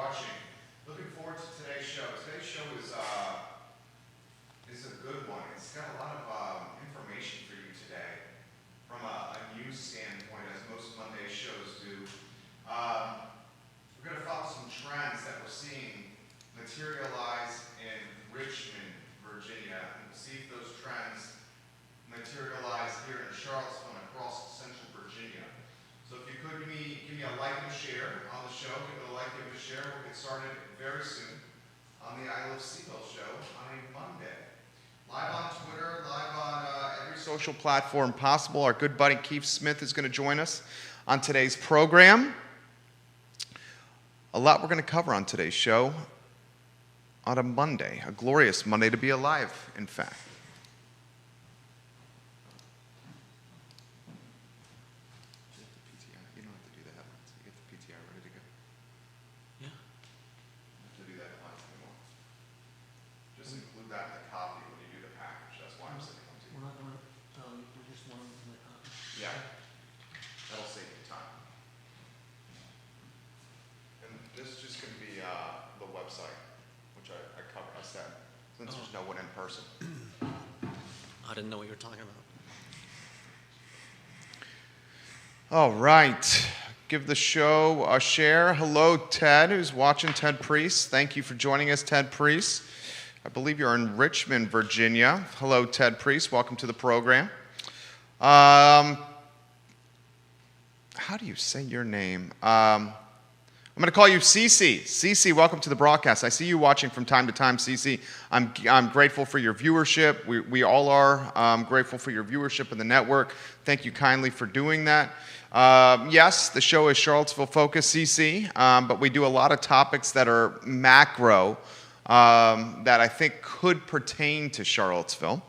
watching. Looking forward to today's show. Today's show is a good one. It's got a lot of information for you today from a news standpoint, as most Monday shows do. We're going to follow some trends that we're seeing materialize in Richmond, Virginia, and we'll see if those trends materialize here in Charlottesville and across central Virginia. So if you could give me a like and share on the show, give it a like, give it a share. We'll get started very soon on the I Love Seville show on a Monday. Live on Twitter, live on every social platform possible. Our good buddy Keith Smith is going to join us on today's program. A lot we're going to cover on today's show on a Monday, a glorious Monday to be alive, in fact. Since there's no one in person. I didn't know what you were talking about. All right. Give the show a share. Hello, Ted, who's watching. Ted Priest. Thank you for joining us, Ted Priest. I believe you're in Richmond, Virginia. Hello, Ted Priest. Welcome to the program. How do you say your name? I'm going to call you Cece. Cece, welcome to the broadcast. I see you watching from time to time, Cece. I'm grateful for your viewership. We all are grateful for your viewership in the network. Thank you kindly for doing that. Yes, the show is Charlottesville focused, Cece, but we do a lot of topics that are macro that I think could pertain to Charlottesville.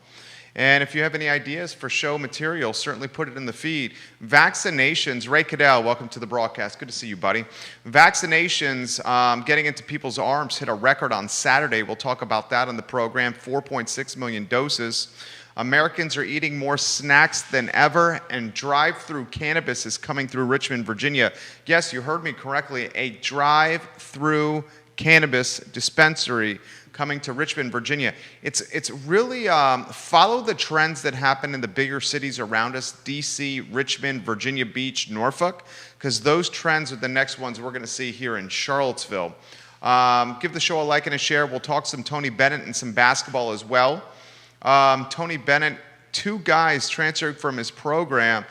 And if you have any ideas for show material, certainly put it in the feed. Vaccinations, Ray Cadell, welcome to the broadcast. Good to see you, buddy. Vaccinations, getting into people's arms, hit a record on Saturday. We'll talk about that on the program, 4.6 million doses. Americans are eating more snacks than ever, and drive-through cannabis is coming through Richmond, Virginia. Yes, you heard me correctly, a drive-through cannabis dispensary coming to Richmond, Virginia. It's really follow the trends that happen in the bigger cities around us, D.C., Richmond, Virginia Beach, Norfolk, because those trends are the next ones we're going to see here in Charlottesville. Give the show a like and a share. We'll talk some Tony Bennett and some basketball as well. Tony Bennett, two guys transferred from his program,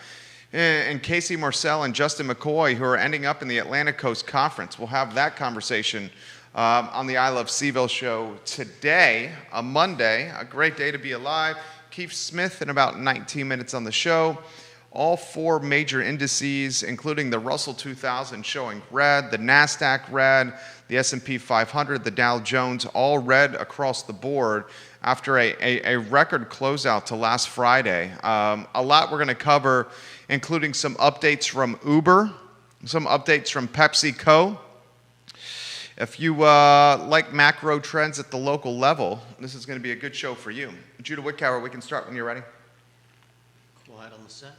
and Casey Marcel and Justin McCoy, who are ending up in the Atlantic Coast Conference. We'll have that conversation on the I Love Seville show today, a Monday, a great day to be alive. Keith Smith in about 19 minutes on the show. All four major indices, including the Russell 2000 showing red, the NASDAQ red, the S&P 500, the Dow Jones, all red across the board after a record closeout to last Friday. A lot we're going to cover, including some updates from Uber, some updates from PepsiCo. If you like macro trends at the local level, this is going to be a good show for you. Judah Wickower, we can start when you're ready. Quiet on the set.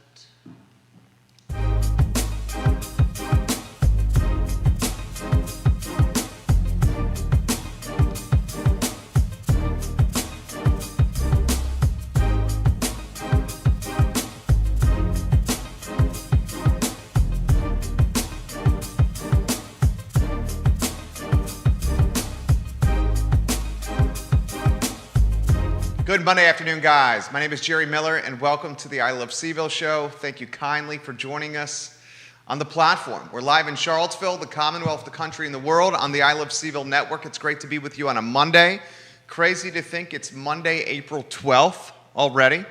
Good Monday afternoon, guys. My name is Jerry Miller, and welcome to the I Love Seville show. Thank you kindly for joining us on the platform. We're live in Charlottesville, the Commonwealth, the country, and the world on the I Love Seville network. It's great to be with you on a Monday. Crazy to think it's Monday, April 12th already.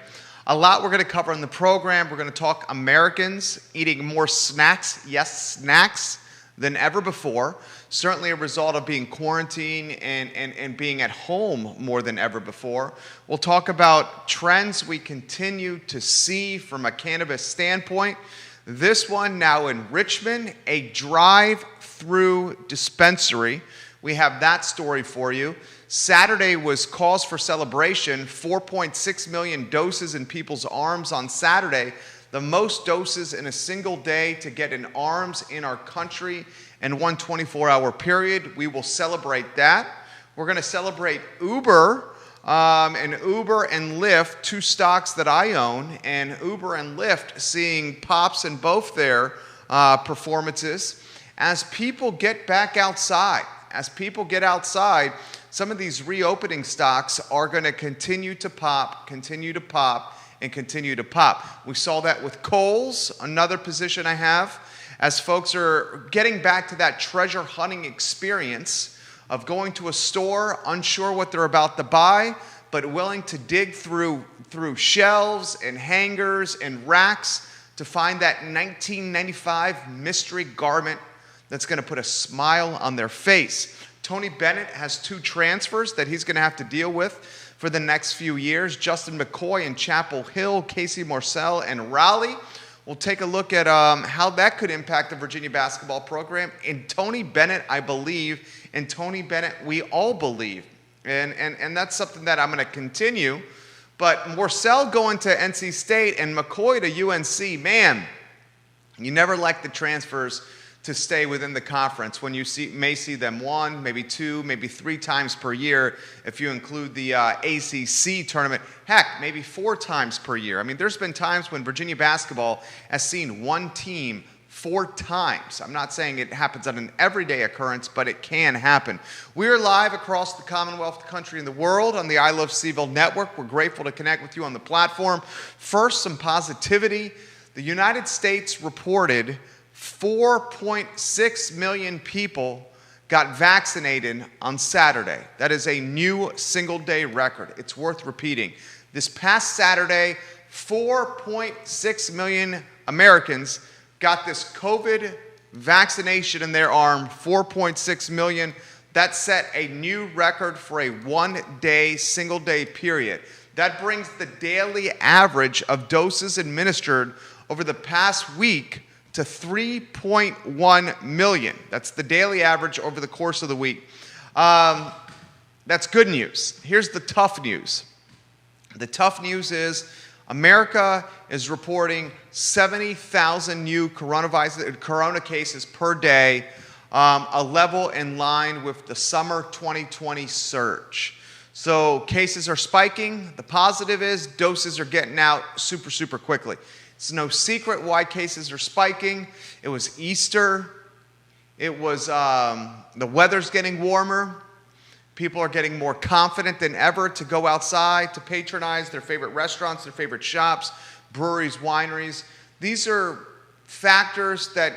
A lot we're going to cover in the program. We're going to talk Americans eating more snacks, yes, snacks, than ever before. Certainly a result of being quarantined and being at home more than ever before. We'll talk about trends we continue to see from a cannabis standpoint. This one now in Richmond, a drive-through dispensary. We have that story for you. Saturday was cause for celebration, 4.6 million doses in people's arms on Saturday, the most doses in a single day to get in arms in our country in one 24-hour period. We will celebrate that. We're going to celebrate Uber, and Uber and Lyft, two stocks that I own, and Uber and Lyft seeing pops in both their performances. As people get back outside, some of these reopening stocks are going to continue to pop, and continue to pop. We saw that with Kohl's, another position I have, as folks are getting back to that treasure hunting experience of going to a store, unsure what they're about to buy, but willing to dig through shelves and hangers and racks to find that 1995 mystery garment that's going to put a smile on their face. Tony Bennett has 2 transfers that he's going to have to deal with for the next few years. Justin McCoy in Chapel Hill, Casey Morsell in Raleigh. We'll take a look at how that could impact the Virginia basketball program. In Tony Bennett, I believe. In Tony Bennett, we all believe. And that's something that I'm going to continue. But Morsell going to NC State and McCoy to UNC, man, you never like the transfers to stay within the conference when you may see them 1, maybe 2, maybe 3 times per year if you include the ACC tournament. Heck, maybe 4 times per year. I mean, there's been times when Virginia basketball has seen one team 4 times. I'm not saying it happens on an everyday occurrence, but it can happen. We are live across the Commonwealth, the country, and the world on the I Love CVille network. We're grateful to connect with you on the platform. First, some positivity. The United States reported 4.6 million people got vaccinated on Saturday. That is a new single-day record. It's worth repeating. This past Saturday, 4.6 million Americans got this COVID vaccination in their arm, 4.6 million. That set a new record for a one-day, single-day period. That brings the daily average of doses administered over the past week to 3.1 million. That's the daily average over the course of the week. That's good news. Here's the tough news. The tough news is America is reporting 70,000 new corona cases per day, a level in line with the summer 2020 surge. So cases are spiking. The positive is doses are getting out super, super quickly. It's no secret why cases are spiking. It was Easter. It was the weather's getting warmer. People are getting more confident than ever to go outside, to patronize their favorite restaurants, their favorite shops, breweries, wineries. These are factors that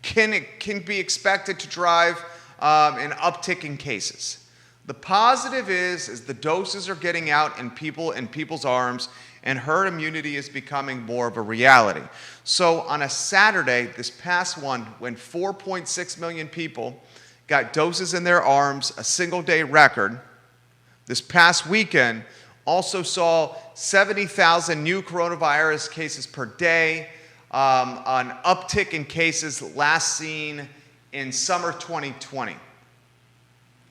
can be expected to drive an uptick in cases. The positive is the doses are getting out in people's arms, and herd immunity is becoming more of a reality. So on a Saturday, this past one, when 4.6 million people got doses in their arms, a single-day record, this past weekend also saw 70,000 new coronavirus cases per day, an uptick in cases last seen in summer 2020.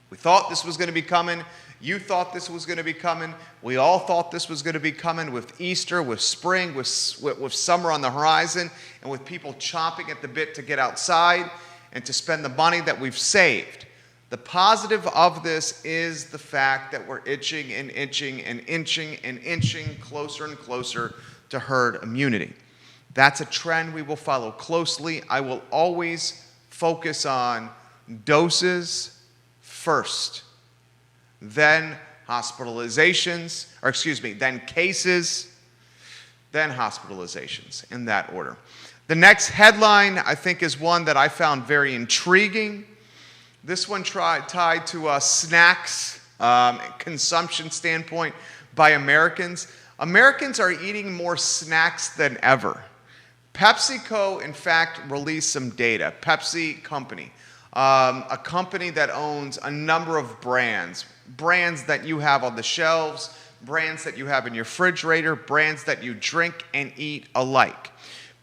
We thought this was going to be coming. You thought this was going to be coming. We all thought this was going to be coming with Easter, with spring, with summer on the horizon, and with people chomping at the bit to get outside and to spend the money that we've saved. The positive of this is the fact that we're inching closer and closer to herd immunity. That's a trend we will follow closely. I will always focus on doses first, then hospitalizations, then cases, then hospitalizations, in that order. The next headline, I think, is one that I found very intriguing. This one tied to snacks, consumption standpoint by Americans. Americans are eating more snacks than ever. PepsiCo, in fact, released some data. Pepsi Company, a company that owns a number of brands that you have on the shelves, brands that you have in your refrigerator, brands that you drink and eat alike.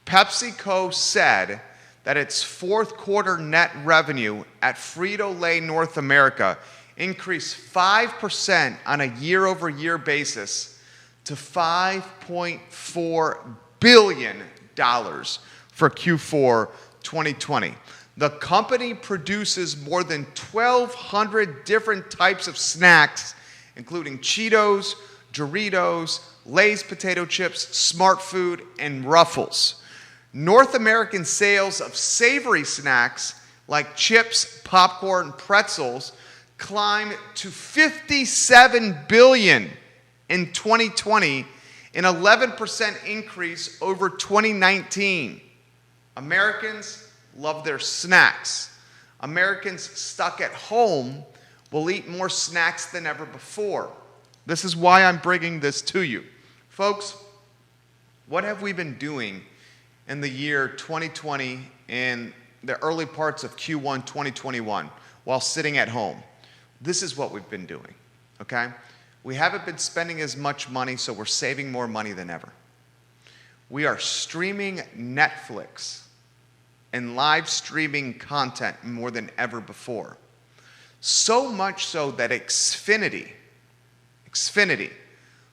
PepsiCo said that its fourth quarter net revenue at Frito-Lay North America increased 5% on a year-over-year basis to $5.4 billion for Q4 2020. The company produces more than 1,200 different types of snacks, including Cheetos, Doritos, Lay's potato chips, Smart Food, and Ruffles. North American sales of savory snacks like chips, popcorn, pretzels climbed to $57 billion in 2020, an 11% increase over 2019. Americans love their snacks. Americans stuck at home will eat more snacks than ever before. This is why I'm bringing this to you. Folks, what have we been doing in the year 2020 and the early parts of Q1 2021 while sitting at home? This is what we've been doing, okay? We haven't been spending as much money, so we're saving more money than ever. We are streaming Netflix and live streaming content more than ever before. So much so that Xfinity,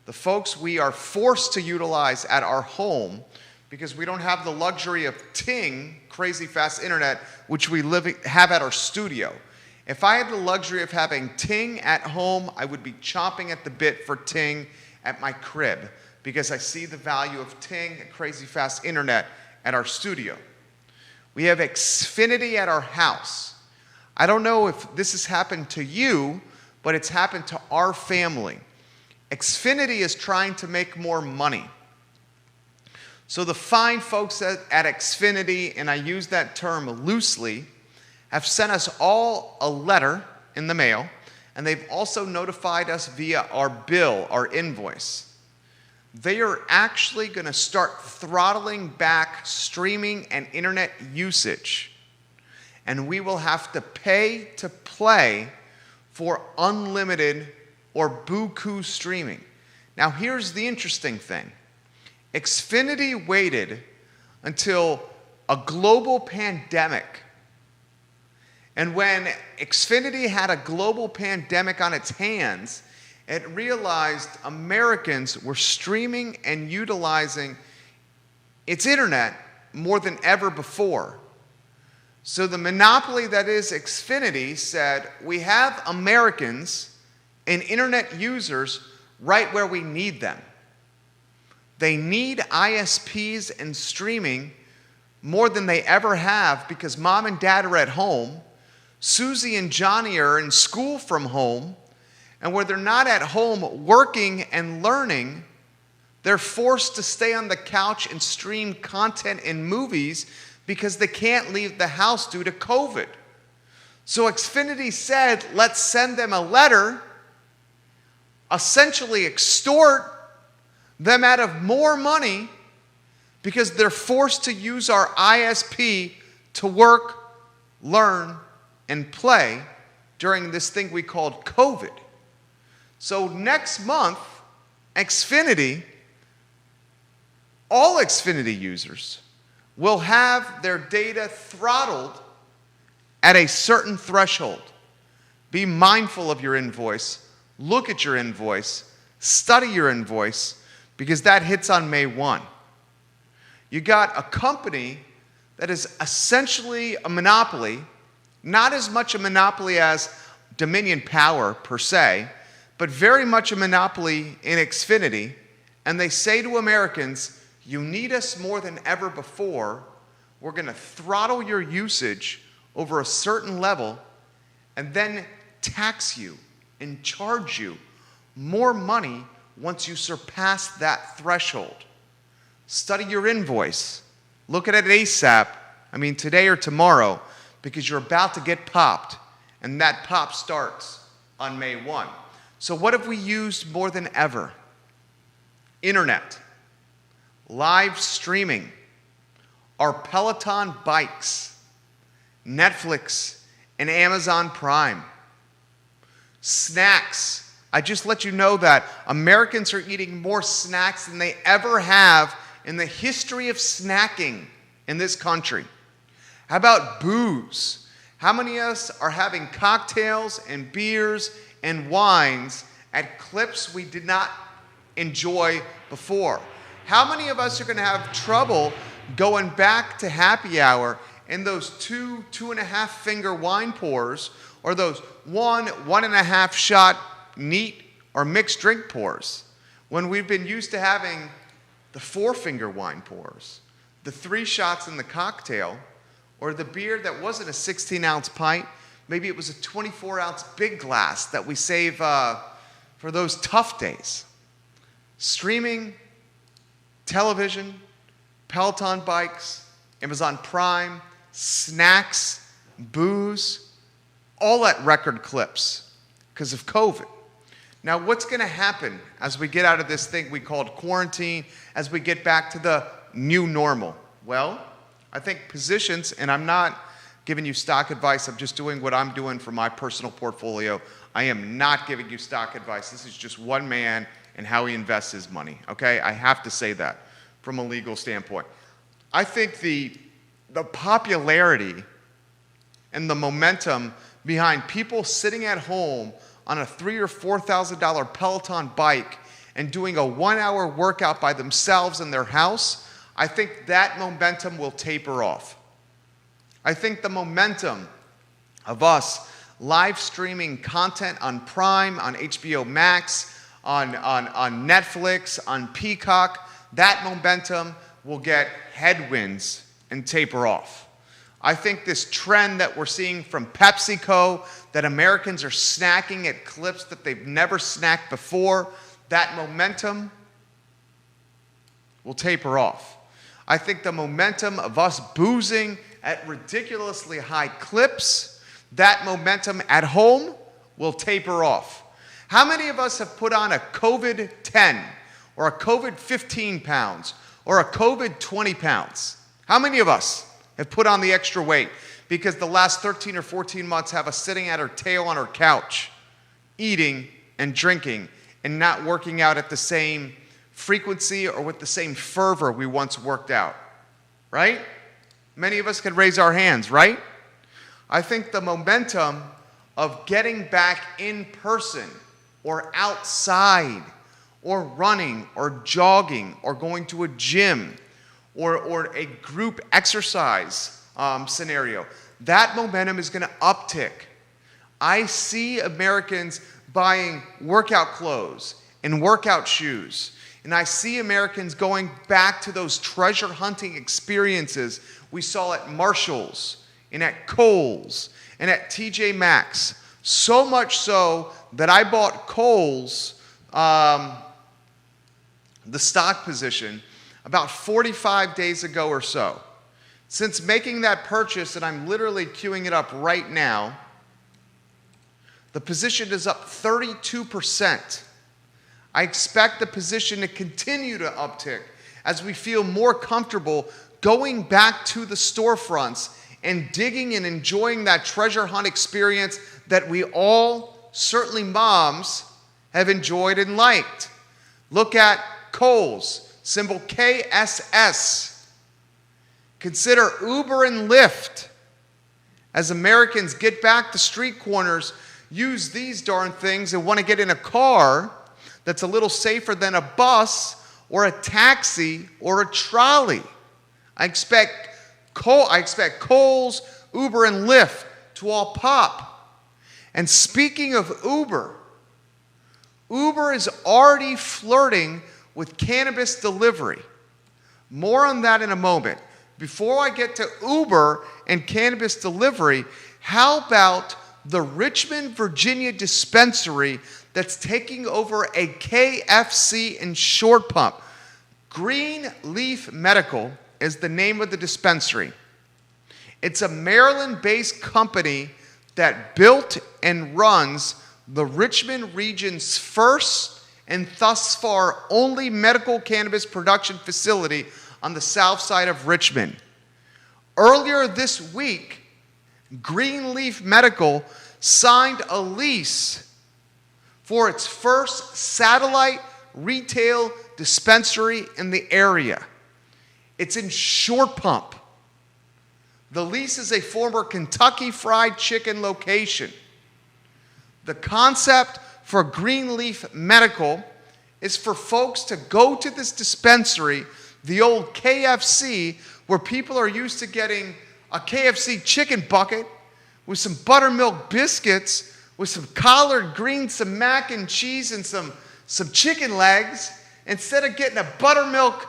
the folks we are forced to utilize at our home because we don't have the luxury of Ting, crazy fast internet, which we have at our studio. If I had the luxury of having Ting at home, I would be chomping at the bit for Ting at my crib because I see the value of Ting, crazy fast internet, at our studio. We have Xfinity at our house. I don't know if this has happened to you, but it's happened to our family. Xfinity is trying to make more money. So the fine folks at Xfinity, and I use that term loosely, have sent us all a letter in the mail, and they've also notified us via our bill, our invoice. They are actually going to start throttling back streaming and internet usage, and we will have to pay to play for unlimited or buku streaming. Now here's the interesting thing. Xfinity waited until a global pandemic. And when Xfinity had a global pandemic on its hands, it realized Americans were streaming and utilizing its internet more than ever before. So the monopoly that is Xfinity said, we have Americans and internet users right where we need them. They need ISPs and streaming more than they ever have because mom and dad are at home. Susie and Johnny are in school from home, and where they're not at home working and learning, they're forced to stay on the couch and stream content and movies because they can't leave the house due to COVID. So Xfinity said, let's send them a letter, essentially extort them out of more money because they're forced to use our ISP to work, learn, and play during this thing we called COVID. So next month, Xfinity, all Xfinity users will have their data throttled at a certain threshold. Be mindful of your invoice. Look at your invoice. Study your invoice because that hits on May 1. You got a company that is essentially a monopoly, not as much a monopoly as Dominion Power per se, but very much a monopoly in Xfinity, and they say to Americans, you need us more than ever before. We're going to throttle your usage over a certain level and then tax you and charge you more money once you surpass that threshold. Study your invoice. Look at it ASAP, today or tomorrow, because you're about to get popped, and that pop starts on May 1. So what have we used more than ever? Internet, live streaming, our Peloton bikes, Netflix and Amazon Prime, snacks. I just let you know that Americans are eating more snacks than they ever have in the history of snacking in this country. How about booze? How many of us are having cocktails and beers and wines at clips we did not enjoy before? How many of us are going to have trouble going back to happy hour in those 2.5 finger wine pours, or those 1.5 shot neat or mixed drink pours, when we've been used to having the 4 finger wine pours, the 3 shots in the cocktail, or the beer that wasn't a 16-ounce pint, maybe it was a 24-ounce big glass that we save for those tough days. Streaming, television, Peloton bikes, Amazon Prime, snacks, booze, all at record clips because of COVID. Now, what's going to happen as we get out of this thing we called quarantine, as we get back to the new normal? Well, I think positions, and I'm not giving you stock advice, I'm just doing what I'm doing for my personal portfolio. I am not giving you stock advice. This is just one man and how he invests his money, okay? I have to say that from a legal standpoint. I think the popularity and the momentum behind people sitting at home on a $3,000 or $4,000 Peloton bike and doing a 1-hour workout by themselves in their house, I think that momentum will taper off. I think the momentum of us live streaming content on Prime, on HBO Max, on Netflix, on Peacock, that momentum will get headwinds and taper off. I think this trend that we're seeing from PepsiCo, that Americans are snacking at clips that they've never snacked before, that momentum will taper off. I think the momentum of us boozing at ridiculously high clips, that momentum at home will taper off. How many of us have put on a COVID 10 or a COVID 15 pounds or a COVID 20 pounds? How many of us have put on the extra weight because the last 13 or 14 months have us sitting at our tail on our couch, eating and drinking and not working out at the same frequency or with the same fervor we once worked out, right? Many of us could raise our hands, right? I think the momentum of getting back in person or outside or running or jogging or going to a gym or a group exercise scenario, that momentum is going to uptick. I see Americans buying workout clothes and workout shoes. And I see Americans going back to those treasure hunting experiences we saw at Marshall's and at Kohl's and at TJ Maxx. So much so that I bought Kohl's, the stock position, about 45 days ago or so. Since making that purchase, and I'm literally queuing it up right now, the position is up 32%. I expect the position to continue to uptick as we feel more comfortable going back to the storefronts and digging and enjoying that treasure hunt experience that we all, certainly moms, have enjoyed and liked. Look at Kohl's, symbol KSS. Consider Uber and Lyft. As Americans get back to street corners, use these darn things and want to get in a car that's a little safer than a bus or a taxi or a trolley. I expect Kohl's, Uber, and Lyft to all pop. And speaking of Uber, Uber is already flirting with cannabis delivery. More on that in a moment. Before I get to Uber and cannabis delivery, how about the Richmond, Virginia dispensary that's taking over a KFC in Short Pump? Greenleaf Medical is the name of the dispensary. It's a Maryland-based company that built and runs the Richmond region's first and thus far only medical cannabis production facility on the south side of Richmond. Earlier this week, Greenleaf Medical signed a lease for its first satellite retail dispensary in the area. It's in Short Pump. The lease is a former Kentucky Fried Chicken location. The concept for Greenleaf Medical is for folks to go to this dispensary, the old KFC, where people are used to getting a KFC chicken bucket with some buttermilk biscuits, with some collard greens, some mac and cheese, and some chicken legs, instead of getting a buttermilk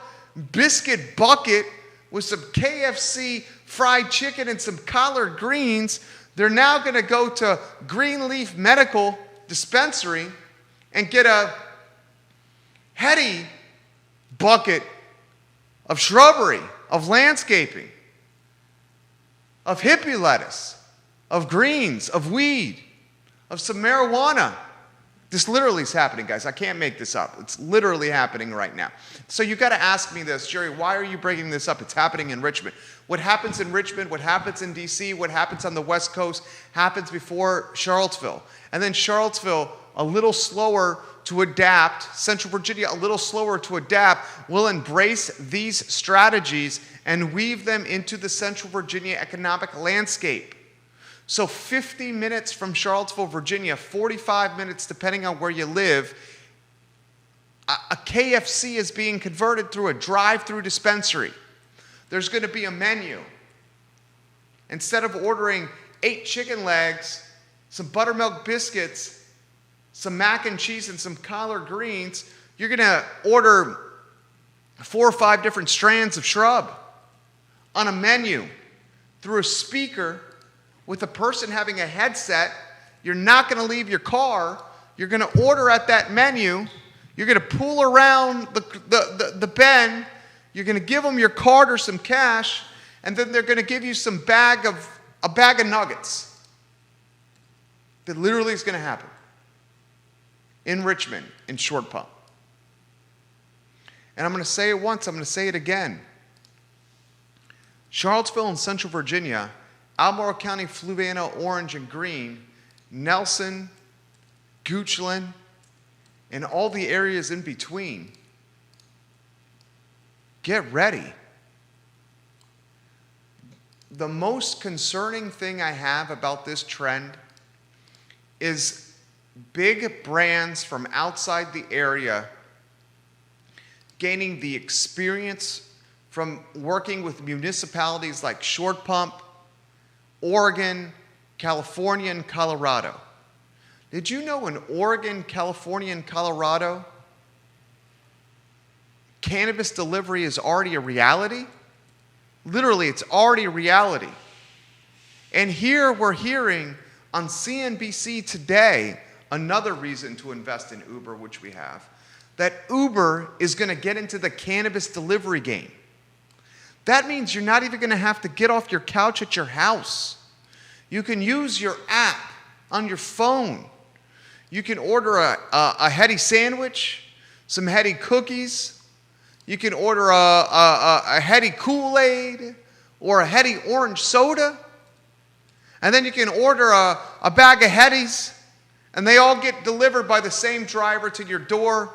biscuit bucket with some KFC fried chicken and some collard greens, they're now going to go to Greenleaf Medical Dispensary and get a heady bucket of shrubbery, of landscaping, of hippie lettuce, of greens, of weed, of some marijuana. This literally is happening, guys. I can't make this up. It's literally happening right now. So you got to ask me this, Jerry, why are you bringing this up? It's happening in Richmond. What happens in Richmond, what happens in D.C., what happens on the West Coast happens before Charlottesville. And then Charlottesville, a little slower to adapt, Central Virginia, a little slower to adapt, will embrace these strategies and weave them into the Central Virginia economic landscape. So 50 minutes from Charlottesville, Virginia, 45 minutes depending on where you live, a KFC is being converted through a drive-through dispensary. There's going to be a menu. Instead of ordering 8 chicken legs, some buttermilk biscuits, some mac and cheese, and some collard greens, you're going to order 4 or 5 different strands of shrub on a menu through a speaker with a person having a headset. You're not going to leave your car. You're going to order at that menu. You're going to pull around the bend. You're going to give them your card or some cash, and then they're going to give you a bag of nuggets. That literally is going to happen in Richmond, in Short Pump. And I'm going to say it once, I'm going to say it again. Charlottesville and Central Virginia, Albemarle County, Fluvanna, Orange, and Greene, Nelson, Goochland, and all the areas in between. Get ready. The most concerning thing I have about this trend is big brands from outside the area gaining the experience from working with municipalities like Short Pump, Oregon, California, and Colorado. Did you know in Oregon, California, and Colorado, cannabis delivery is already a reality? Literally, it's already a reality. And here we're hearing on CNBC today, another reason to invest in Uber, which we have, that Uber is going to get into the cannabis delivery game. That means you're not even going to have to get off your couch at your house. You can use your app on your phone. You can order a heady sandwich, some heady cookies. You can order a heady Kool-Aid or a heady orange soda. And then you can order a bag of headies, and they all get delivered by the same driver to your door.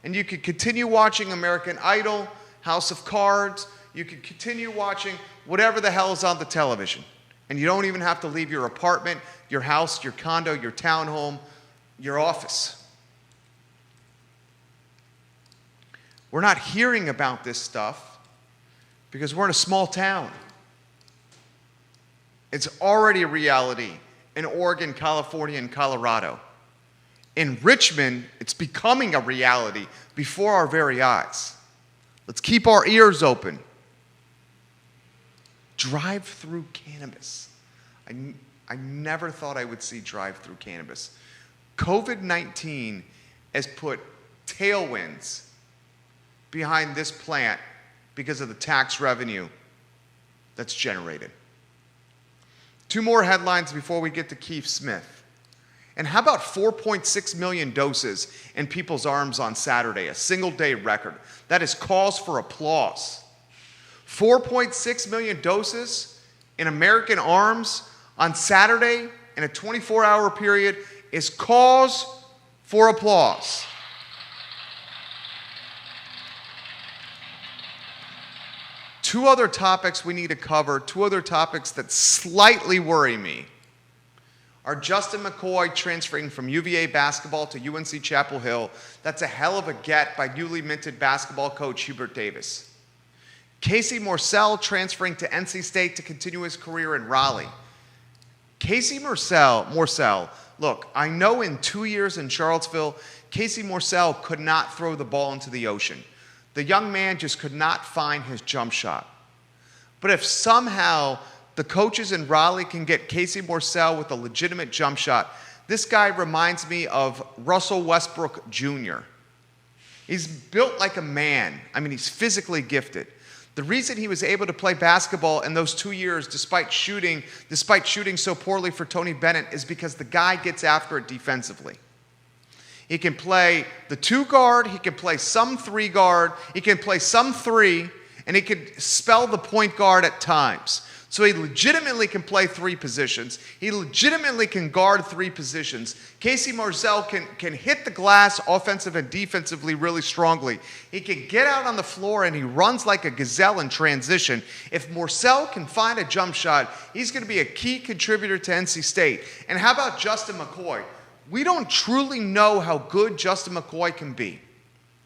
And you can continue watching American Idol, House of Cards. You can continue watching whatever the hell is on the television. And you don't even have to leave your apartment, your house, your condo, your townhome, your office. We're not hearing about this stuff because we're in a small town. It's already a reality in Oregon, California, and Colorado. In Richmond, it's becoming a reality before our very eyes. Let's keep our ears open. Drive-through cannabis. I never thought I would see drive-through cannabis. COVID-19 has put tailwinds behind this plant because of the tax revenue that's generated. 2 more headlines before we get to Keith Smith. And how about 4.6 million doses in people's arms on Saturday, a single-day record? That is cause for applause. 4.6 million doses in American arms on Saturday in a 24-hour period is cause for applause. Two other topics we need to cover, 2 other topics that slightly worry me, are Justin McCoy transferring from UVA basketball to UNC Chapel Hill. That's a hell of a get by newly minted basketball coach Hubert Davis. Casey Morsell transferring to NC State to continue his career in Raleigh. Casey Morsell, look, I know in 2 years in Charlottesville, Casey Morsell could not throw the ball into the ocean. The young man just could not find his jump shot. But if somehow the coaches in Raleigh can get Casey Morsell with a legitimate jump shot, this guy reminds me of Russell Westbrook Jr. He's built like a man. I mean, he's physically gifted. The reason he was able to play basketball in those 2 years despite shooting so poorly for Tony Bennett is because the guy gets after it defensively. He can play the 2 guard, he can play some 3 guard, he can play some 3, and he can spell the point guard at times. So he legitimately can play 3 positions. He legitimately can guard 3 positions. Casey Morsell can hit the glass offensive and defensively really strongly. He can get out on the floor and he runs like a gazelle in transition. If Morsell can find a jump shot, he's going to be a key contributor to NC State. And how about Justin McCoy? We don't truly know how good Justin McCoy can be.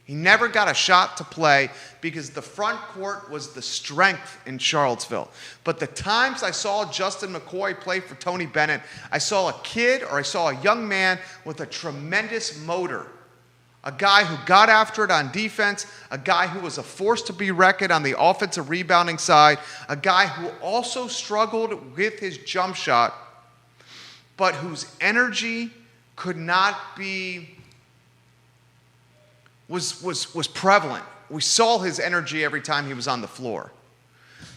He never got a shot to play because the front court was the strength in Charlottesville. But the times I saw Justin McCoy play for Tony Bennett, I saw a kid or I saw a young man with a tremendous motor. A guy who got after it on defense, a guy who was a force to be reckoned on the offensive rebounding side, a guy who also struggled with his jump shot, but whose energy could not be was prevalent. We saw his energy every time he was on the floor.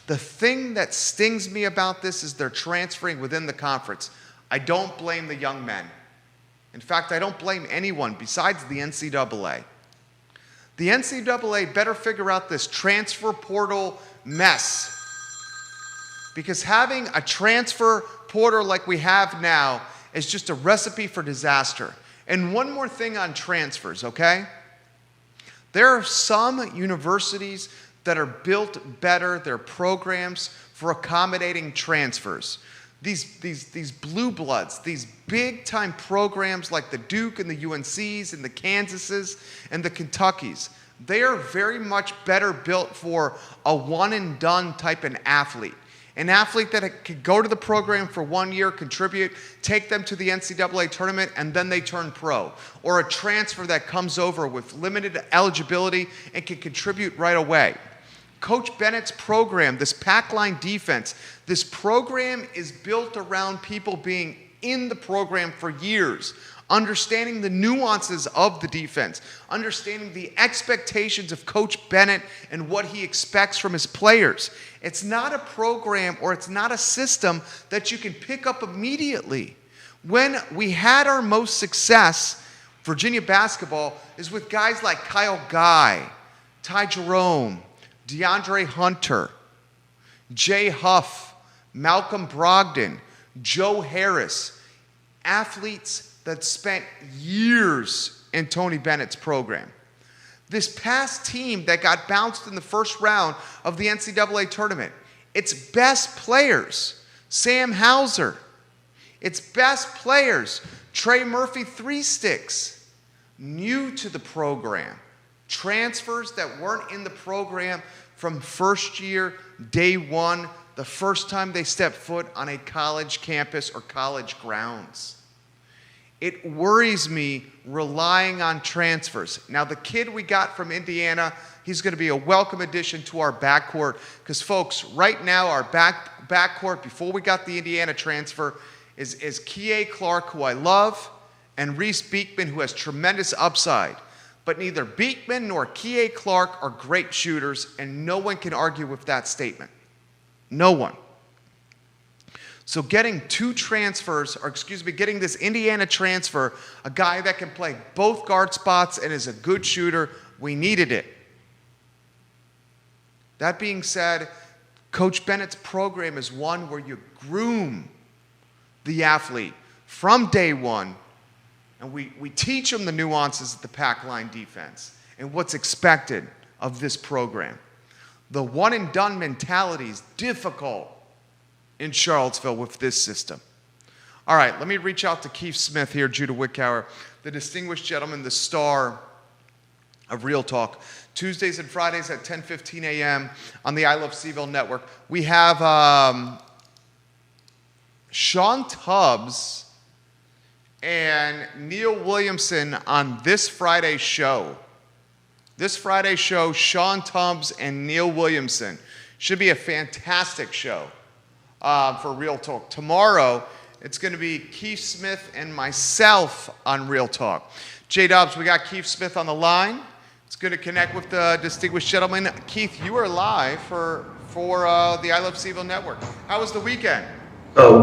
The thing that stings me about this is they're transferring within the conference. I don't blame the young men. In fact, I don't blame anyone besides the NCAA. The NCAA better figure out this transfer portal mess. Because having a transfer portal like we have now is just a recipe for disaster. And one more thing on transfers, okay? There are some universities that are built better, their programs for accommodating transfers. These blue bloods, these big-time programs like the Duke and the UNCs and the Kansases and the Kentuckys, they are very much better built for a one-and-done type of athlete. An athlete that could go to the program for 1 year, contribute, take them to the NCAA tournament, and then they turn pro. Or a transfer that comes over with limited eligibility and can contribute right away. Coach Bennett's program, this pack line defense, this program is built around people being in the program for years, understanding the nuances of the defense, understanding the expectations of Coach Bennett and what he expects from his players. It's not a program or it's not a system that you can pick up immediately. When we had our most success, Virginia basketball, is with guys like Kyle Guy, Ty Jerome, DeAndre Hunter, Jay Huff, Malcolm Brogdon, Joe Harris, athletes that spent years in Tony Bennett's program. This past team that got bounced in the first round of the NCAA tournament, its best players, Sam Hauser, its best players, Trey Murphy Three Sticks, new to the program, transfers that weren't in the program from first year, day one, the first time they stepped foot on a college campus or college grounds. It worries me relying on transfers. Now, the kid we got from Indiana, he's going to be a welcome addition to our backcourt because, folks, right now our backcourt, before we got the Indiana transfer, is Kihei Clark, who I love, and Reese Beekman, who has tremendous upside. But neither Beekman nor Kihei Clark are great shooters, and no one can argue with that statement. No one. So getting getting this Indiana transfer, a guy that can play both guard spots and is a good shooter, we needed it. That being said, Coach Bennett's program is one where you groom the athlete from day one, and we teach them the nuances of the pack line defense and what's expected of this program. The one-and-done mentality is difficult in Charlottesville with this system. All right, let me reach out to Keith Smith here, Judah Wickower, the distinguished gentleman, the star of Real Talk. Tuesdays and Fridays at 10:15 a.m. on the I Love Seville Network. We have Sean Tubbs and Neil Williamson on this Friday's show. This Friday's show, Sean Tubbs and Neil Williamson. Should be a fantastic show for Real Talk. Tomorrow, it's going to be Keith Smith and myself on Real Talk. J-Dubs, we got Keith Smith on the line. It's good to connect with the distinguished gentleman. Keith, you are live for the I Love Seville Network. How was the weekend?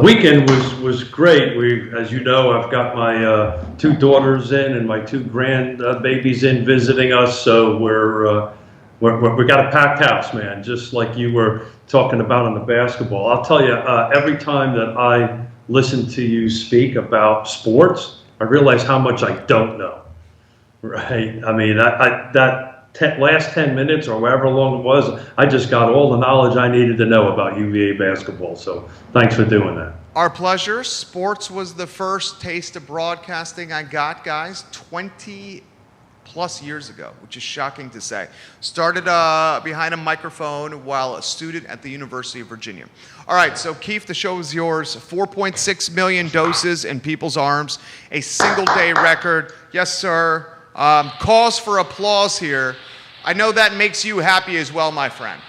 Weekend was great. As you know, I've got my 2 daughters in and my 2 grandbabies in visiting us. So we got a packed house, man. Just like you were talking about on the basketball. I'll tell you, every time that I listen to you speak about sports, I realize how much I don't know. Right? I mean, last 10 minutes or however long it was, I just got all the knowledge I needed to know about UVA basketball. So thanks for doing that. Our pleasure. Sports was the first taste of broadcasting I got, guys, 20 plus years ago, which is shocking to say. Started behind a microphone while a student at the University of Virginia. All right, so Keith, the show is yours. 4.6 million doses in people's arms, a single-day record. Yes, sir. Cause for applause here. I know that makes you happy as well, my friend.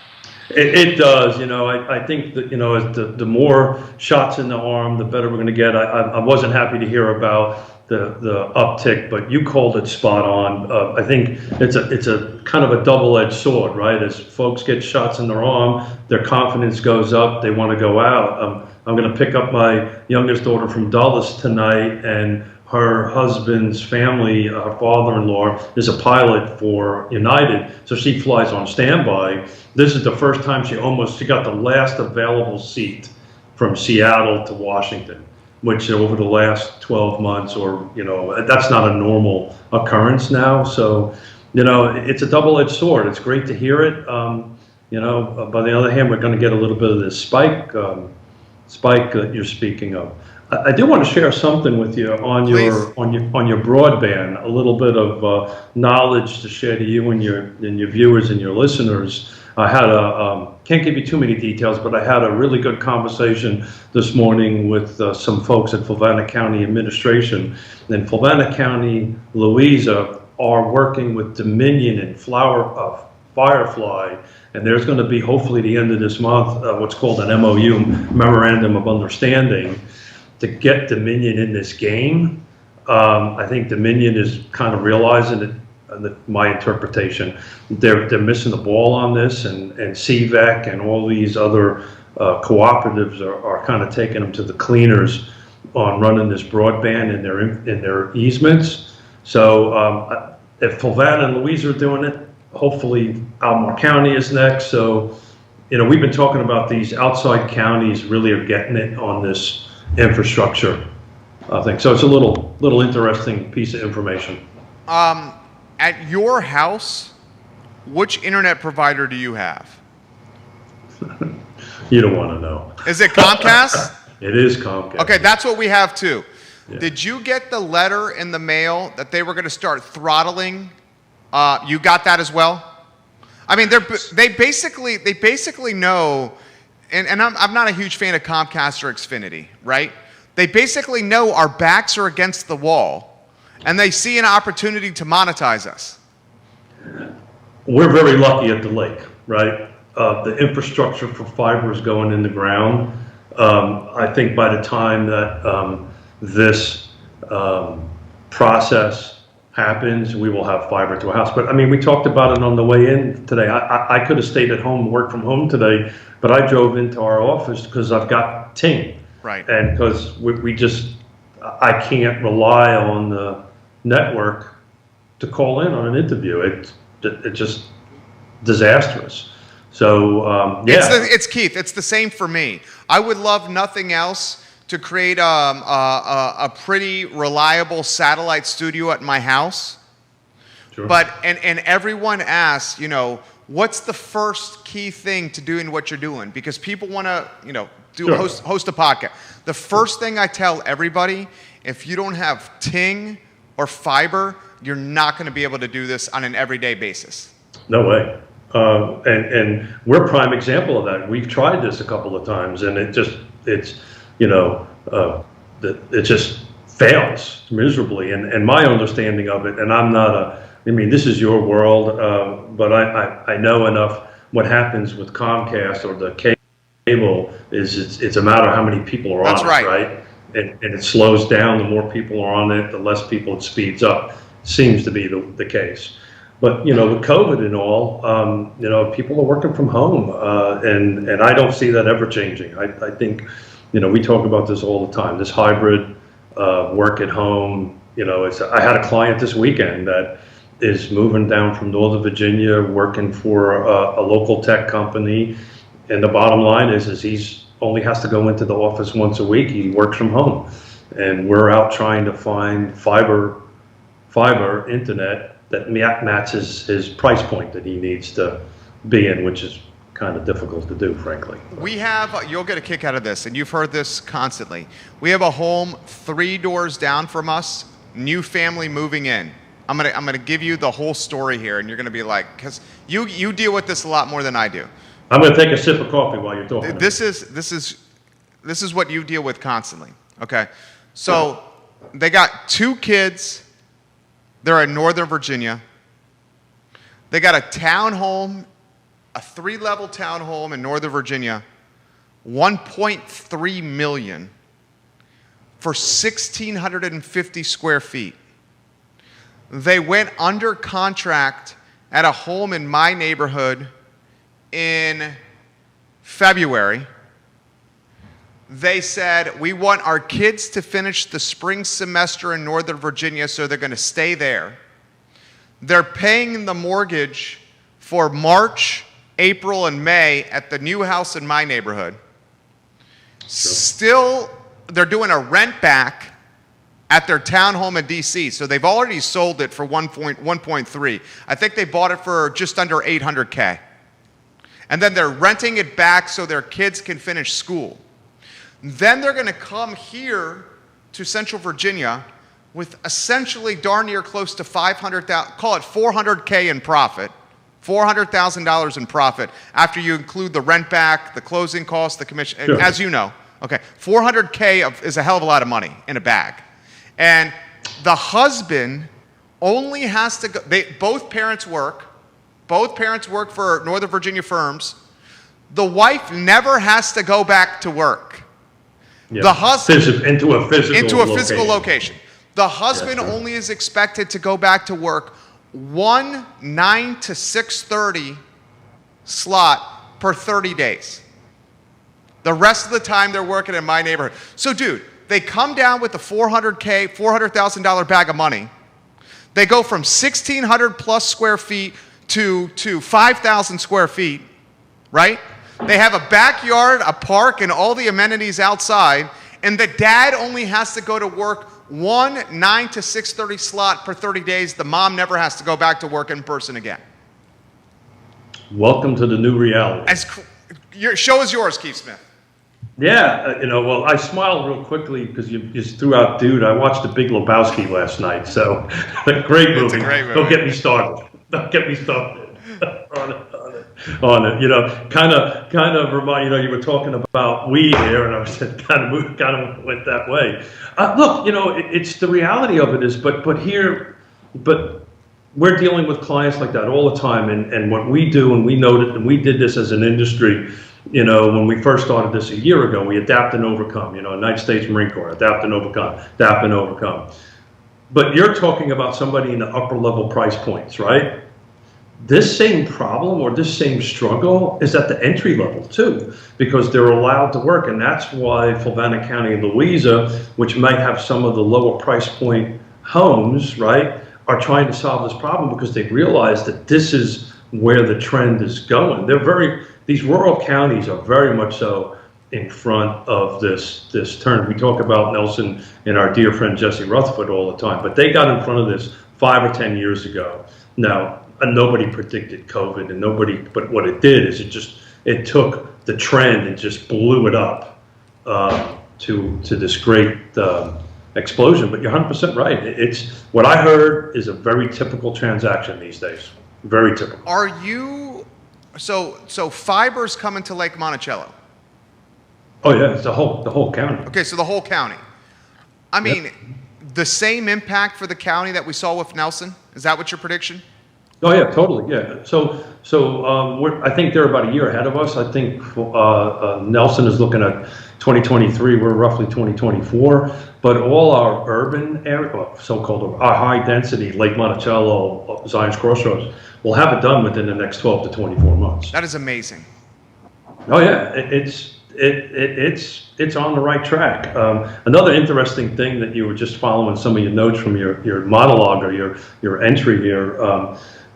It does. You know, I think that, you know, as the more shots in the arm, the better we're going to get. I wasn't happy to hear about the uptick, but you called it spot on. I think it's a kind of a double-edged sword, right? As folks get shots in their arm, their confidence goes up. They want to go out. I'm going to pick up my youngest daughter from Dulles tonight, and her husband's family, her father-in-law, is a pilot for United, so she flies on standby. This is the first time she got the last available seat from Seattle to Washington, which over the last 12 months, or, you know, that's not a normal occurrence now. So, you know, it's a double-edged sword. It's great to hear it. You know, by the other hand, we're going to get a little bit of this spike that you're speaking of. I do want to share something with you on your broadband, a little bit of knowledge to share to you and your viewers and your listeners. I had can't give you too many details, but I had a really good conversation this morning with some folks at Fluvanna County Administration. And Fluvanna County, Louisa, are working with Dominion and Firefly, and there's going to be, hopefully the end of this month, what's called an MOU, Memorandum of Understanding, to get Dominion in this game. I think Dominion is kind of realizing it, my interpretation, they're missing the ball on this, and CVEC and all these other cooperatives are kind of taking them to the cleaners on running this broadband in their easements. So if Fluvanna and Louisa are doing it, hopefully Albemarle County is next. So, you know, we've been talking about these outside counties really are getting it on this infrastructure thing. So it's a little interesting piece of information. At your house, which internet provider do you have? You don't want to know. Is it Comcast? It is Comcast. Okay, that's what we have too. Yeah. Did you get the letter in the mail that they were going to start throttling? You got that as well? I mean, they basically know, and I'm not a huge fan of Comcast or Xfinity, right? They basically know our backs are against the wall, and they see an opportunity to monetize us. We're very lucky at the lake, right? The infrastructure for fiber is going in the ground. I think by the time that this process happens, we will have fiber to a house. But I mean, we talked about it on the way in today. I could have stayed at home, worked from home today, but I drove into our office because I've got Ting. Right. And because I can't rely on the network to call in on an interview. It's just disastrous. So, yeah. It's Keith. It's the same for me. I would love nothing else to create a pretty reliable satellite studio at my house. Sure. But and everyone asks, you know, what's the first key thing to doing what you're doing? Because people want to, you know, Sure. host a podcast. The first thing I tell everybody, if you don't have Ting or fiber, you're not going to be able to do this on an everyday basis. No way. And we're a prime example of that. We've tried this a couple of times, and it just fails miserably. And my understanding of it, and this is your world, but I know enough what happens with Comcast or the cable is it's a matter of how many people are That's on right. it, right? And it slows down. The more people are on it, the less people it speeds up. Seems to be the case. But, with COVID and all, people are working from home, and I don't see that ever changing. I think, we talk about this all the time, this hybrid work at home. I had a client this weekend that is moving down from Northern Virginia, working for a local tech company, and the bottom line is he's only has to go into the office once a week. He works from home, and we're out trying to find fiber internet that matches his price point that he needs to be in, which is kind of difficult to do, frankly. You'll get a kick out of this, and you've heard this constantly. We have a home 3 doors down from us, new family moving in. I'm gonna give you the whole story here, and you're gonna be like, because you deal with this a lot more than I do. I'm gonna take a sip of coffee while you're talking. This is what you deal with constantly. Okay, so they got 2 kids. They're in Northern Virginia. They got a townhome, a 3-level townhome in Northern Virginia, $1.3 million for 1,650 square feet. They went under contract at a home in my neighborhood in February. They said, we want our kids to finish the spring semester in Northern Virginia, so they're going to stay there. They're paying the mortgage for March, April, and May at the new house in my neighborhood. Still, they're doing a rent back at their townhome in DC. So they've already sold it for 1.3. I think they bought it for just under $800K. And then they're renting it back so their kids can finish school. Then they're going to come here to Central Virginia with essentially darn near close to $500,000, call it $400K in profit, $400,000 in profit after you include the rent back, the closing costs, the commission, Sure. as you know. Okay, $400K is a hell of a lot of money in a bag. And the husband only has to go, both parents work for Northern Virginia firms. The wife never has to go back to work. Yeah. The husband into a physical location. The husband Yes, sir. only is expected to go back to work 1 9 to 6:30 slot per 30 days. The rest of the time they're working in my neighborhood. So, dude, they come down with the $400,000 bag of money. They go from 1,600 plus square feet to 5,000 square feet, right? They have a backyard, a park, and all the amenities outside, and the dad only has to go to work 1 9 to 6:30 slot per 30 days. The mom never has to go back to work in person again. Welcome to the new reality. Your show is yours, Keith Smith. Yeah, well, I smiled real quickly because you just threw out Dude. I watched The Big Lebowski last night, so great movie. It's a great movie. Don't get me started. on it. Kind of remind, you were talking about weed here, and I was kind of went that way. Look, it's the reality of it is, but we're dealing with clients like that all the time, and what we do, and we noted, and we did this as an industry. When we first started this a year ago, we adapt and overcome. United States Marine Corps, adapt and overcome. But you're talking about somebody in the upper level price points, right? This same problem or this same struggle is at the entry level too, because they're allowed to work. And that's why Fluvanna County and Louisa, which might have some of the lower price point homes, right, are trying to solve this problem because they realize that this is where the trend is going. These rural counties are very much so in front of this turn. We talk about Nelson and our dear friend Jesse Rutherford all the time, but they got in front of this 5 or 10 years ago. Now, nobody predicted COVID, but what it did is it took the trend and just blew it up to this great explosion. But you're 100% right. It's what I heard is a very typical transaction these days. Very typical. Are you, so fiber's coming to Lake Monticello? Oh yeah, it's the whole county. Okay, so the whole county. I mean, the same impact for the county that we saw with Nelson? Is that what your prediction? Oh yeah, totally. Yeah. So I think they're about a year ahead of us. I think Nelson is looking at 2023. We're roughly 2024. But all our urban area, so-called our high density, Lake Monticello, Zion's Crossroads, will have it done within the next 12 to 24 months. That is amazing. Oh yeah, it's on the right track. Another interesting thing that you were just following some of your notes from your monologue or your entry here.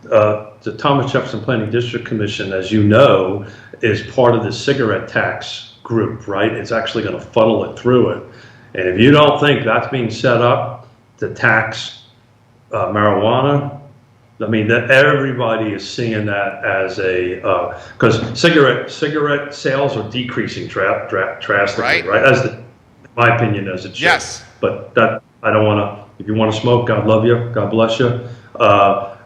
The Thomas Jefferson Planning District Commission, as you know, is part of the cigarette tax group, right? It's actually going to funnel it through it. And if you don't think that's being set up to tax marijuana, I mean, that everybody is seeing that as because cigarette sales are decreasing drastically, right? As in my opinion, as it should. Yes. But that I don't want to. If you want to smoke, God love you, God bless you.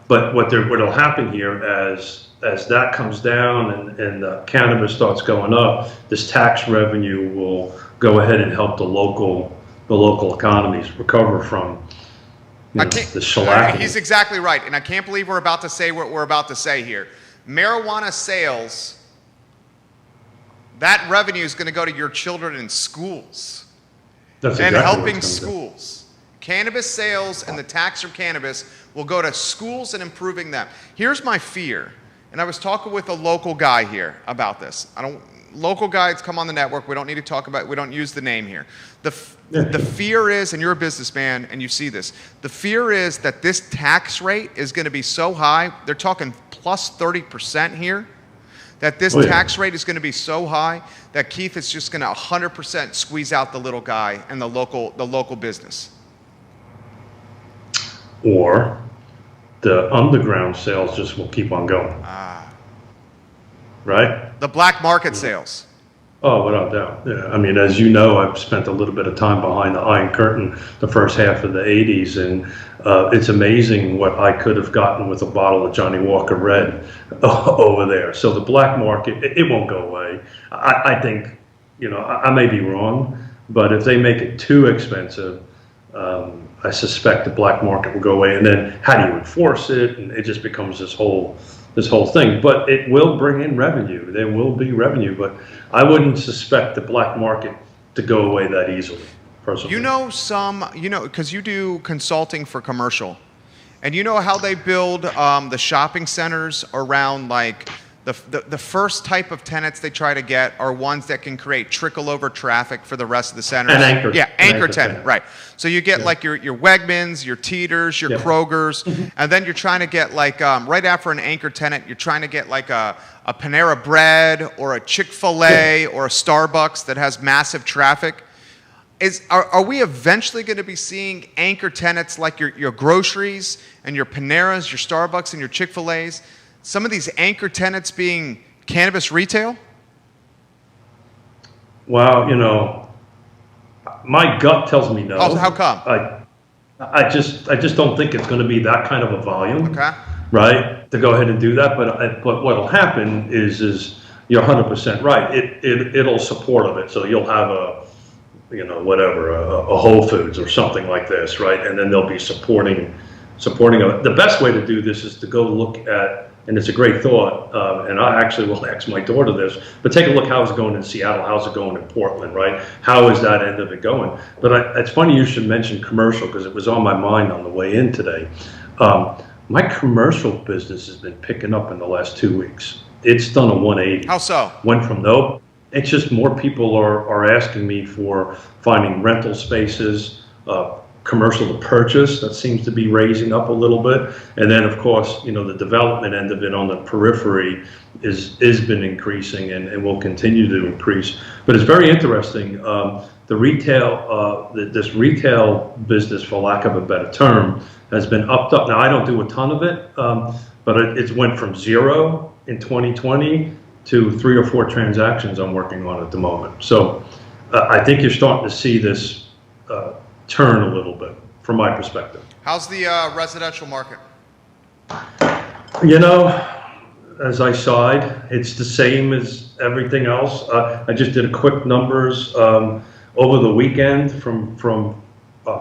But what'll happen here as that comes down and cannabis starts going up, this tax revenue will go ahead and help the local economies recover from the shellacking. He's exactly right, and I can't believe we're about to say what we're about to say here. Marijuana sales, that revenue is going to go to your children in schools. That's and exactly helping schools. Cannabis sales and the tax from cannabis will go to schools and improving them. Here's my fear, and I was talking with a local guy here about this. Local guys come on the network. We don't need to talk about. We don't use the name here. The fear is, and you're a businessman and you see this. The fear is that this tax rate is going to be so high. They're talking plus 30% here. That this tax rate is going to be so high that Keith is just going to 100% squeeze out the little guy and the local business. Or the underground sales just will keep on going. Right? The black market sales. Oh, without doubt. Yeah. I mean, as you know, I've spent a little bit of time behind the Iron Curtain the first half of the 80s, and it's amazing what I could have gotten with a bottle of Johnny Walker Red over there. So the black market, it won't go away. I think, I may be wrong, but if they make it too expensive, I suspect the black market will go away. And then how do you enforce it? And it just becomes this whole thing. But it will bring in revenue. There will be revenue, but I wouldn't suspect the black market to go away that easily, personally. Because you do consulting for commercial, and you know how they build the shopping centers around, like, the first type of tenants they try to get are ones that can create trickle over traffic for the rest of the centers. An anchor. Yeah, anchor tenant, right. So you get like your Wegmans, your Teeters, your Krogers, and then you're trying to get like, right after an anchor tenant, you're trying to get like a Panera Bread or a Chick-fil-A or a Starbucks that has massive traffic. Are we eventually going to be seeing anchor tenants like your groceries and your Paneras, your Starbucks and your Chick-fil-A's? Some of these anchor tenants being cannabis retail? Well, my gut tells me no. Oh, how come? I just don't think it's going to be that kind of a volume, okay, right? To go ahead and do that. But what'll happen is you're 100% right. It'll support of it. So you'll have a Whole Foods or something like this, right? And then they'll be supporting it. The best way to do this is to go look at. And it's a great thought, and I actually will ask my daughter this, but take a look how it's going in Seattle, how's it going in Portland, right? How is that end of it going? But it's funny you should mention commercial, because it was on my mind on the way in today. My commercial business has been picking up in the last 2 weeks. It's done a 180. How so? Went from no, it's just more people are asking me for finding rental spaces, commercial to purchase, that seems to be raising up a little bit. And then of course, the development end of it on the periphery is been increasing and will continue to increase. But it's very interesting. The retail, this retail business, for lack of a better term, has been upped up. Now I don't do a ton of it, but it went from 0 in 2020 to 3 or 4 transactions I'm working on at the moment. So I think you're starting to see this turn a little bit, from my perspective. How's the residential market? You know, as I sighed, it's the same as everything else. I just did a quick numbers over the weekend from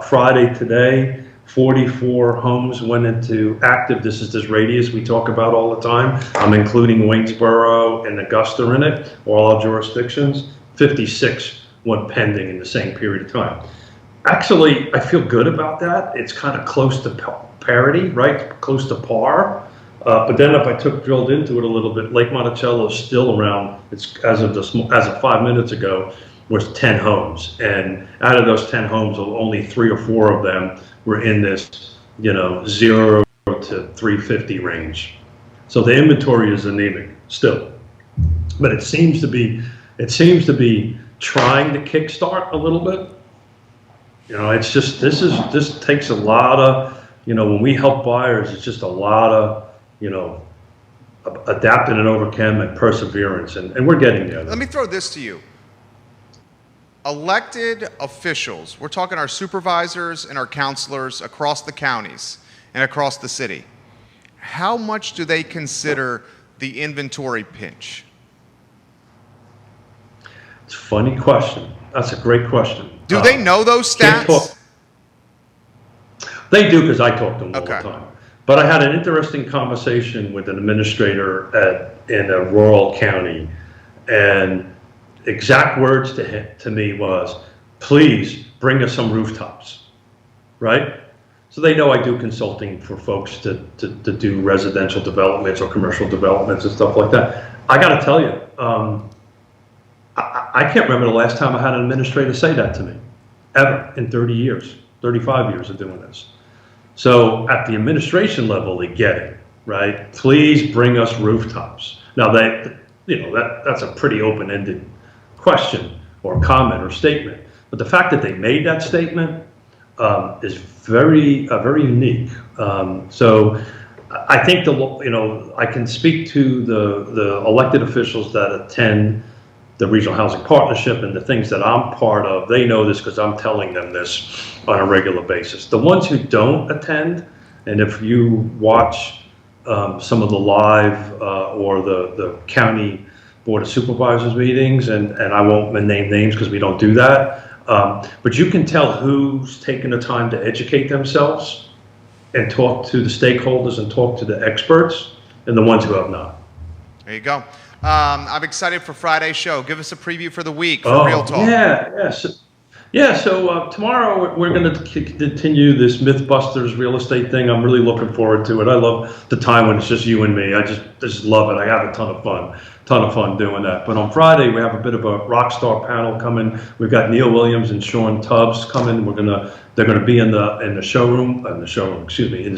Friday today. 44 homes went into active. This is this radius we talk about all the time. I'm including Waynesboro and Augusta in it, all our jurisdictions. 56 went pending in the same period of time. Actually, I feel good about that. It's kind of close to parity, right? Close to par. But then if I drilled into it a little bit, Lake Monticello is still around. It's as of 5 minutes ago was 10 homes, and out of those 10 homes, only 3 or 4 of them were in this, 0 to 350 range. So the inventory is anemic still, but it seems to be trying to kickstart a little bit. It's just this takes a lot of, when we help buyers, it's just a lot of, adapting and overcome and perseverance, and we're getting there. Let me throw this to you. Elected officials, we're talking our supervisors and our counselors across the counties and across the city. How much do they consider the inventory pinch? It's a funny question. That's a great question. Do they know those stats? They do, because I talk to them all Okay. the time. But I had an interesting conversation with an administrator in a rural county, and exact words to me was, please bring us some rooftops, right? So they know I do consulting for folks to do residential developments or commercial developments and stuff like that. I got to tell you, I can't remember the last time I had an administrator say that to me, ever, in 30 years, 35 years of doing this. So at the administration level, they get it, right? Please bring us rooftops. Now that's a pretty open-ended question or comment or statement. But the fact that they made that statement is very unique. So I think I can speak to the elected officials that attend the Regional Housing Partnership and the things that I'm part of. They know this because I'm telling them this on a regular basis. The ones who don't attend, and if you watch some of the live or the county Board of Supervisors meetings, and I won't name names because we don't do that, but you can tell who's taken the time to educate themselves and talk to the stakeholders and talk to the experts, and the ones who have not. There you go. I'm excited for Friday's show. Give us a preview for the week for Real Talk. So tomorrow we're going to continue this Mythbusters real estate thing. I'm really looking forward to it. I love the time when it's just you and me. I just love it. I have a ton of fun doing that. But on Friday we have a bit of a rock star panel coming. We've got Neil Williams and Sean Tubbs coming. They're going to be in the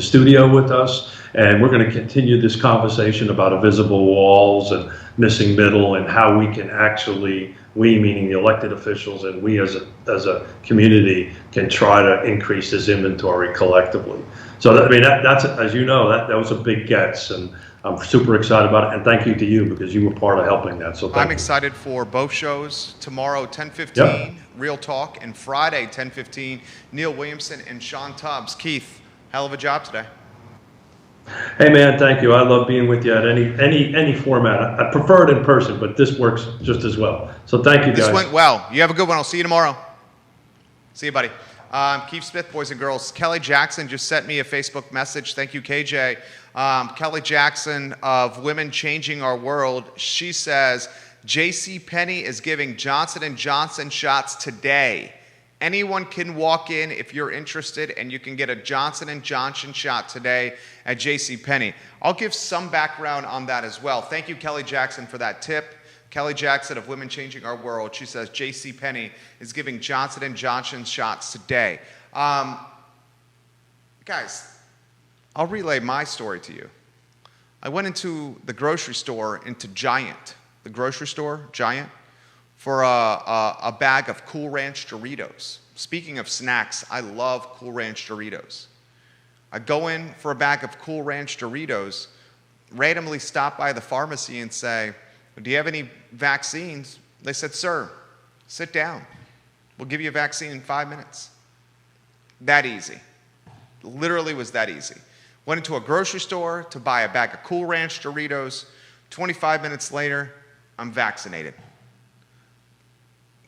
studio with us, and we're going to continue this conversation about invisible walls and missing middle, and how we can actually, we meaning the elected officials and we as a community, can try to increase this inventory collectively. So that's, as you know, that was a big gets, and I'm super excited about it, and thank you to you because you were part of helping that. So I'm excited for both shows. Tomorrow 10:15 Yep. Real Talk, and Friday 10:15 Neil Williamson and Sean Tubbs. Keith, hell of a job today. Hey man, thank you. I love being with you at any format. I prefer it in person, but this works just as well. So thank you, guys. This went well. You have a good one. I'll see you tomorrow. See you, buddy. Keith Smith, boys and girls. Kelly Jackson just sent me a Facebook message. Thank you, KJ. Kelly Jackson of Women Changing Our World. She says, JCPenney is giving Johnson & Johnson shots today. Anyone can walk in if you're interested, and you can get a Johnson & Johnson shot today at JCPenney. I'll give some background on that as well. Thank you, Kelly Jackson, for that tip. Kelly Jackson of Women Changing Our World. She says JCPenney is giving Johnson & Johnson shots today. Guys, I'll relay my story to you. I went into the grocery store, into Giant, the grocery store, Giant, for a bag of Cool Ranch Doritos. Speaking of snacks, I love Cool Ranch Doritos. I go in for a bag of Cool Ranch Doritos, randomly stop by the pharmacy and say, do you have any vaccines? They said, sir, sit down. We'll give you a vaccine in 5 minutes. That easy. Literally was that easy. Went into a grocery store to buy a bag of Cool Ranch Doritos. 25 minutes later, I'm vaccinated.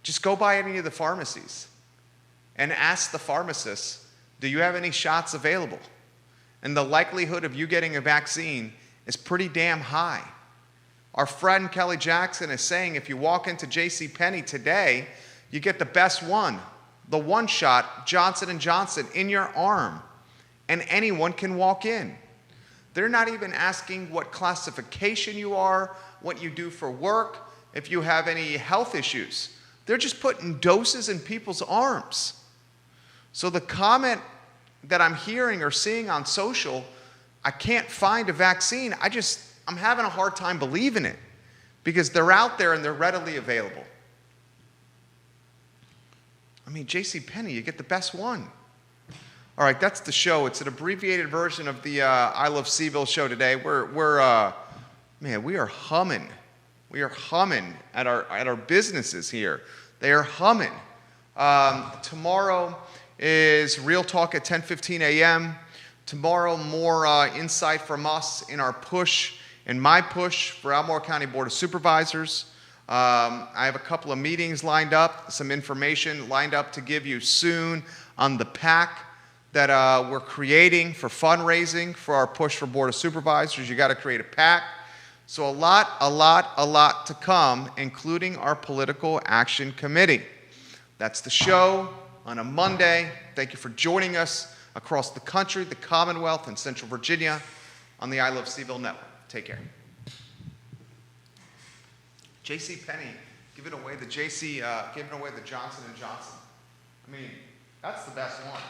Just go by any of the pharmacies and ask the pharmacist, do you have any shots available? And the likelihood of you getting a vaccine is pretty damn high. Our friend Kelly Jackson is saying if you walk into JCPenney today, you get the best one, the one shot Johnson & Johnson in your arm, and anyone can walk in. They're not even asking what classification you are, what you do for work, if you have any health issues. They're just putting doses in people's arms. So the comment that I'm hearing or seeing on social, I can't find a vaccine, I'm having a hard time believing it because they're out there and they're readily available. I mean, JCPenney, you get the best one. All right, that's the show. It's an abbreviated version of the I Love CVille show today. Man, we are humming. We are humming at our businesses here. They are humming. Tomorrow is Real Talk at 10:15 a.m. Tomorrow, more insight from us in our push, in my push for Albemarle County Board of Supervisors. I have a couple of meetings lined up, some information lined up to give you soon on the PAC that we're creating for fundraising for our push for Board of Supervisors. You got to create a PAC. So a lot to come, including our Political Action Committee. That's the show on a Monday. Thank you for joining us across the country, the Commonwealth, and Central Virginia on the I Love CVille Network. Take care. JCPenney giving away the Johnson & Johnson. I mean, that's the best one.